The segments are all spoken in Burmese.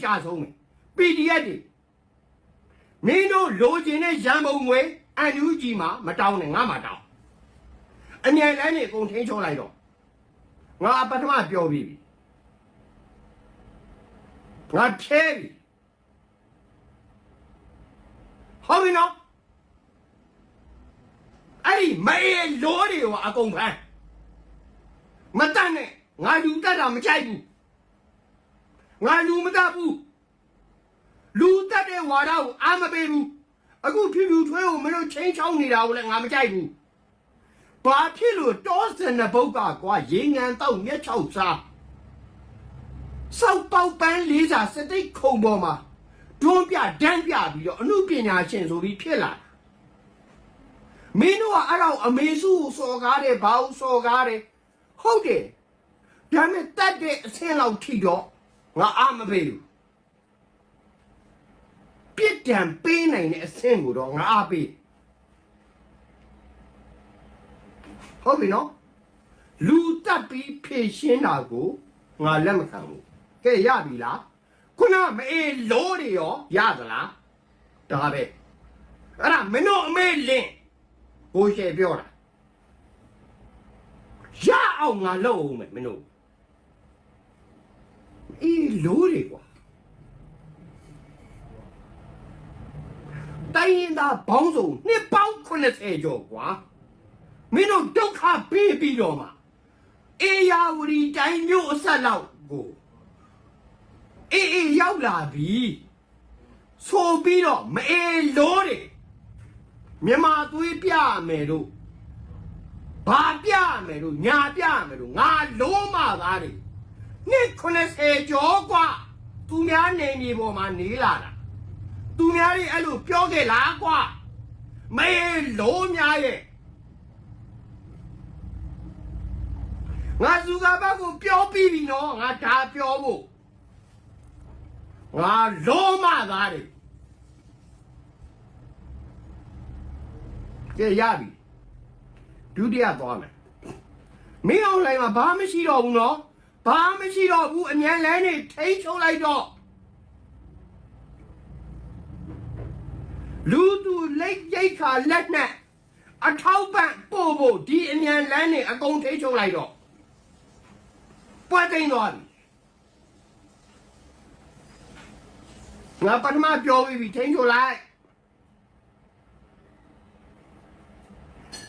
ကြာဆုံးမယ် PDF တွေမင်းတို့လိုချင်တဲ့ရန်ပုံငွေအန်ယူဂျီမှာမတောင်းနဲ့ငါမှတောင်းအမြန်လမ်းနေအကုန်ထိန်းချုပ်လိုက်တော့ငါပထမပြောပြီးပြီငါဖြဲပြီဟုတ်ပြီနော်အဲ့ဒီမေးလိုတွေကိုအကုန်ဖမ်းမတတ်နဲ့ငါလူတက်တာမကြိုက်ဘူးငါလူမတတ်ဘူးလူတက်တဲ့ဝါဒကိုအားမပေးဘူးအခုဖြူဖြူထွေးကိုမင်းတို့ချင်းချောင်းနေတာကိုလည်းငါမကြိုက်ဘူးဘာဖြစ်လို့တောစင်တဲ့ဘုတ်ကကွာရေငန်တော့မျက်ချောက်စားစောက်ပေါက်ပန်းလေးစာစတိတ်ခုံပေါ်မှာတွန်းပြဒန်းပြပြီးတော့အမှုပညာရှင်ဆိုပြီးဖြစ်လာမင်းတို့ကအဲ့တော့အမေစုကိုစော်ကားတယ်ဘာလို့စော်ကားတယ်ဟုတ်တယ်ဒါနဲ့တတ်တဲ့အဆင့်လောက်ထိတော့ငါအားမပေးဘူးပြစ်ဒဏ်ပေးနိုင်တဲ့အဆင့်ကိုတော့ငါအားပေးဟုတ်ပြီနော်လူတက်ပြီးဖြည့်ရှင်းတာကိုငါလက်မခံဘူးကဲရပြီလားခုနမအေးလို့တွေရောရသလားဒါပဲအဲ့ဒါမင်းတို့အမေလင်းကိုရှယ်ပြောတာရအောင်ငါလုပ်အောင်မယ်မင်းတို့အေးလို့တွေကွာတိုင်းရင်သားဘောင်းစုံနှစ်ပေါင်း80ကျော်ကွာမင်းတို့ဒုက္ခပေးပြီးတော့မှအေယာဝတီတိုင်းမျိုးအဆက်လောက်ကိုအေးရောက်လာပြီဆိုပြီးတော့မအေးလို့တွေမြန်မာသွေးပြမယ်တို့ဘာပြမယ်တို့ညာပြမယ်တို့ငါလုံးမသားတွေနှစ်80ကျော်กว่าသူများနေမြေပေါ်မှာနေလာတာသူများတွေအဲ့လိုပြောခဲ့လားကွာမအေးလို့များရဲ့ငါစုကဘက်ကိုပြောပြီးပြီနော်ငါဒါပြောဖို့ငါလုံးမသားတွေကြရပြီဒုတိယသွားမယ်မင်းအောင်လိုက်မှာဘာမှမရှိတော့ဘူးနော်ဘာမှမရှိတော့ဘူးအမြန်လန်းနေထိန်းချုပ်လိုက်တော့လူသူလက်ရိတ်ခါလက်နဲ့အထောက်ပံ့ပို့ဖို့ဒီအမြန်လန်းနေအကုန်ထိန်းချုပ်လိုက်တော့ပွက်သိမ်းသွားပြီငါပထမပြောပြီးပြီထိန်းချုပ်လိုက်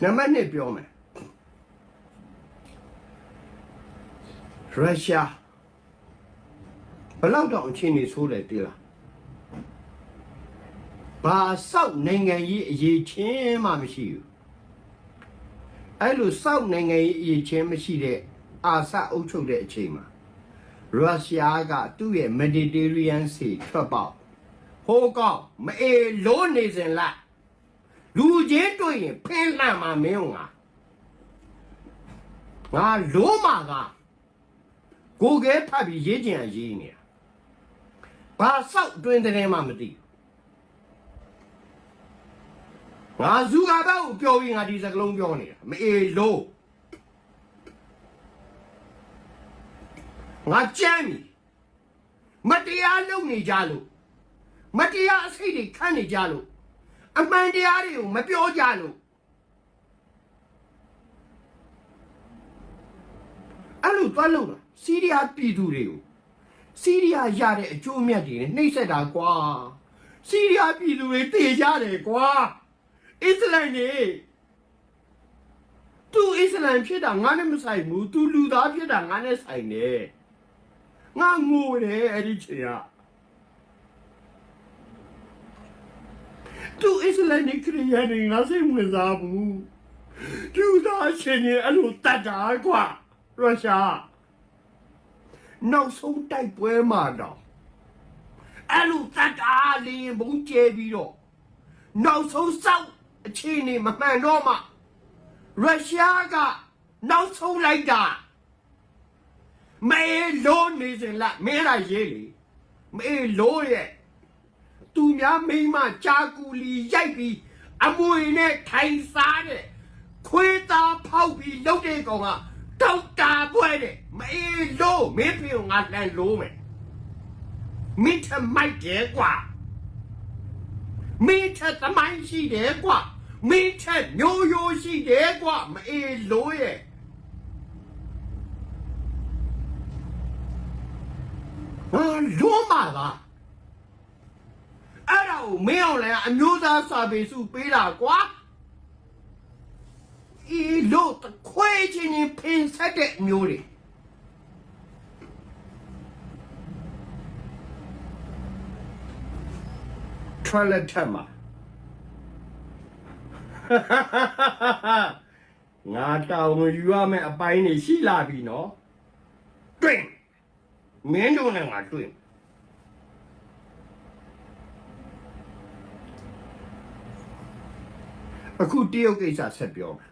နံပါတ်1ပြောမယ်ရုရှားဘလောက်တော့အချင်းနေဆိုးတယ်တိလားဘာစောက်နိုင်ငံကြီးအရေးချင်းမှမရှိဘူးအဲ့လိုစောက်နိုင်ငံကြီးအရေးချင်းမရှိတဲ့အာဆအုပ်ချုပ်တဲ့အချိန်မှာရုရှားကသူ့ရဲ့မက်ဒီတေးရီးယန်းစီထွက်ပေါက်ဟိုကောင်မအေးလို့နေစင်လားလူချင်းတွေ့ရင်ဖင်းလှမ်းမှာမင်းငါလုံးမာကကိုကဲဖတ်ပြီးရေးချင်ရေးနေတာဘာစောက်တွင်တဲ့မှမသိငါစုကဘက်ကိုပြောပြီးငါဒီစကလုံးပြောနေတာမအေးလို့ငါကြမ်းပြီမတရားလုပ်နေကြလို့မတရားအစိတ်တွေခန့်နေကြလို့အမှန်တရားတွေကိုမပြောကြလို့အဲ့လိုသွားလို့လားစီးရီးယားပြည်သူတွေကိုစီးရီးယားရတဲ့အကျိုးအမြတ်တွေနဲ့နှိမ့်ဆက်တာကွာစီးရီးယားပြည်သူတွေတည်ကြတယ်ကွာအစ္စလမ်တွေသူအစ္စလမ်ဖြစ်တာငါနဲ့မဆိုင်ဘူးသူလူသားဖြစ်တာငါနဲ့ဆိုင်တယ်ငါငိုတယ်အဲ့ဒီချိန်ကသူအစ္စလမ်နဲ့ခရစ်ယာန်တွေငါစိတ်ဝင်စားဘူးသူသားရှင်ရဲ့အဲ့လိုတတ်တာကွာရုရှားနောက်ဆုံးတိုက်ပွဲမှာတော့အဲ့လိုတတ်တာလေးဘုံကျဲပြီးတော့နောက်ဆုံးစောက်အခြေအနေမမှန်တော့မှရုရှားကနောက်ဆုံးလိုက်တာမဲလို့နေစင်လားမဲရရေးလေမဲလို့ရဲ့သူများမိမကြာကူလီရိုက်ပြီးအမွေနဲ့ထိုင်စားတဲ့ခွေးသားဖောက်ပြီးလုပ်တဲ့ကောင်ကတောက်တာပွဲတဲ့မဲလို့မင်းဖေကိုငါလှန်လို့မယ် မင်းထမိုက်တယ်ကွာမင်းထသမိုင်းရှိတယ်ကွာမင်းထမျိုးရိုးရှိတယ်ကွာမအေးလို့ရဲ့လုံးပါလားအဲ့ဒါကိုမင်းအောင်လည်းအမျိုးသားစာပေစုပေးတာကွာအေးလို့ခွဲချင်းချင်းဖင်ဆက်တဲ့မျိုးတွေထွက်လက်ထက်မှာငါတောင်းယူရမယ့်အပိုင်းတွေရှိလာပြီနော်တွေ့မင်းတို့နဲ့ငါတွေ့အခုတရုတ်ကိစ္စဆက်ပြောမယ်